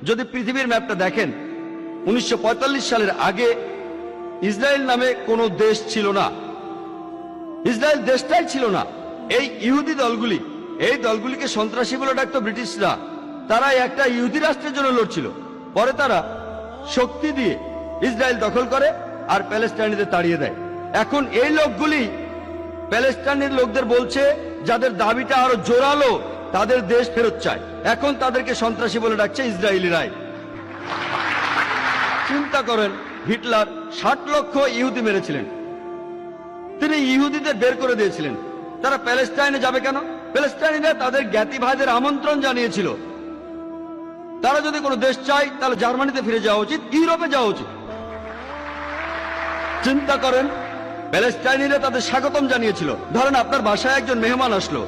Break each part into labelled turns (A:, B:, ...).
A: যদি পৃথিবীর ম্যাপটা দেখেন 1945 সালের আগে ইসরায়েল নামে কোনো দেশ ছিল না, ইসরায়েল দেশটাই ছিল না। এই ইহুদি দলগুলি, এই দলগুলিকে সন্ত্রাসী বলে ডাকতো ব্রিটিশরা। তারা একটা ইহুদি রাষ্ট্রের জন্য লড়ছিল। পরে তারা শক্তি দিয়ে ইসরায়েল দখল করে আর প্যালেস্টাইনিদের তাড়িয়ে দেয়। এখন এই লোকগুলি প্যালেস্টাইনের লোকদের বলছে, যাদের দাবিটা আরো জোরালো, তাদের দেশ ফেরত চায়। এখন তাদেরকে সন্ত্রাসী বলে ডাকছে ইসরায়েলিরাই। চিন্তা করেন, হিটলার 60 লক্ষ ইহুদি মেরেছিলেন, তিনি ইহুদিদের বের করে দিয়েছিলেন। তারা প্যালেস্টাইনে যাবে কেন? প্যালেস্টাইনিরা তাদের জ্ঞাতি ভাইদের আমন্ত্রণ জানিয়েছিল। তারা যদি কোনো দেশ চায় তাহলে জার্মানিতে ফিরে যাওয়া উচিত, ইউরোপে যাওয়া উচিত। চিন্তা করেন, প্যালেস্টাইনিরা তাদের স্বাগতম জানিয়েছিল। ধরেন আপনার বাসায় একজন মেহমান আসলো,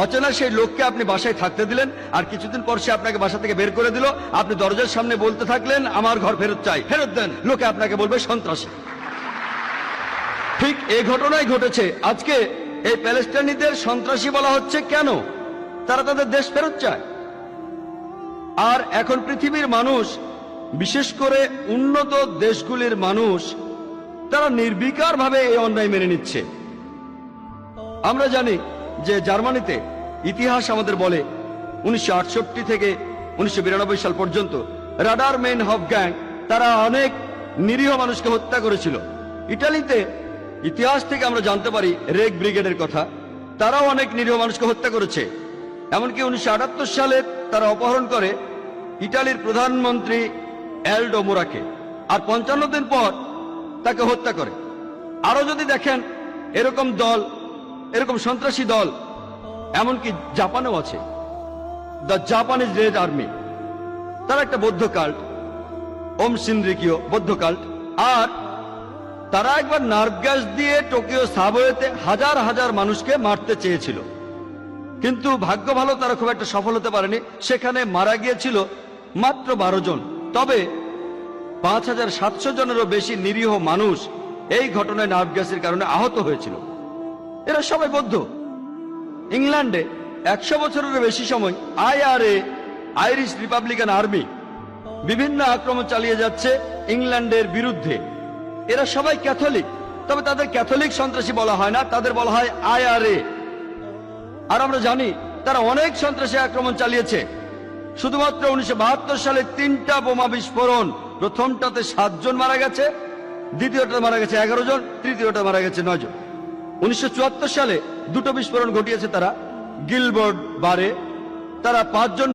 A: অচেনা সেই লোককে আপনি বাসায় থাকতে দিলেন, আর কিছুদিন পর সে আপনাকে বাসা থেকে বের করে দিল। আপনি দরজার সামনে বলতে থাকলেন, আমার ঘর ফেরত চাই, ফেরত দেন। লোকে আপনাকে বলবে সন্ত্রাসী। ঠিক এই ঘটনাই ঘটেছে। আজকে এই প্যালেস্টাইনিদের সন্ত্রাসী বলা হচ্ছে কেন? তারা তাদের দেশ ফেরত চায়। আর এখন পৃথিবীর মানুষ, বিশেষ করে উন্নত দেশগুলির মানুষ, তারা নির্বিকার ভাবে এই অন্যায় মেনে নিচ্ছে। আমরা জানি যে জার্মানিতে ইতিহাস আমাদের বলে 1968 থেকে 1992 সাল পর্যন্ত রাডার মেন হফ গ্যাং তারা অনেক নিরীহ মানুষকে হত্যা করেছিল। ইটালিতে ইতিহাস থেকে আমরা জানতে পারি রেগ ব্রিগেডের কথা, তারাও অনেক নিরীহ মানুষকে হত্যা করেছে। এমনকি 1978 সালে তারা অপহরণ করে ইটালির প্রধানমন্ত্রী এলডো মোরাকে, আর 55 দিন পর তাকে হত্যা করে। আরো যদি দেখেন এরকম দল, এরকম সন্ত্রাসী দল এমনকি জাপানেও আছে, দ্য জাপানিজ রেড আর্মি। তারা একটা বৌদ্ধ কাল্ট, ওম শিনরিকিও বৌদ্ধ কাল্ট। আর তারা একবার নার্ভ গ্যাস দিয়ে টোকিও সাবওয়েতে হাজার হাজার মানুষকে মারতে চেয়েছিল, কিন্তু ভাগ্য ভালো তারা খুব একটা সফল হতে পারেনি। সেখানে মারা গিয়েছিল মাত্র 12 জন। তবে 5700 জনেরও বেশি নিরীহ মানুষ এই ঘটনায় নার্ভ গ্যাসের কারণে আহত হয়েছিল। এরা সবাই বৌদ্ধ। ইংল্যান্ডে 100 বছরের বেশি সময় IRA, আইরিশ রিপাবলিকান আর্মি, বিভিন্ন আক্রমণ চালিয়ে যাচ্ছে ইংল্যান্ডের বিরুদ্ধে। এরা সবাই ক্যাথলিক, তবে তাদের ক্যাথলিক সন্ত্রাসী বলা হয় না, তাদের বলা হয় IRA। আর আমরা জানি তারা অনেক সন্ত্রাসী আক্রমণ চালিয়েছে। শুধুমাত্র 1972 সালে 3টা বোমা বিস্ফোরণ, প্রথমটাতে 7 জন মারা গেছে, দ্বিতীয়টা মারা গেছে 11 জন, তৃতীয়টা মারা গেছে 9 জন। 1974 সালে 2টো বিস্ফোরণ ঘটিয়েছে তারা গিলবার্ট বারে, তারা 5 জন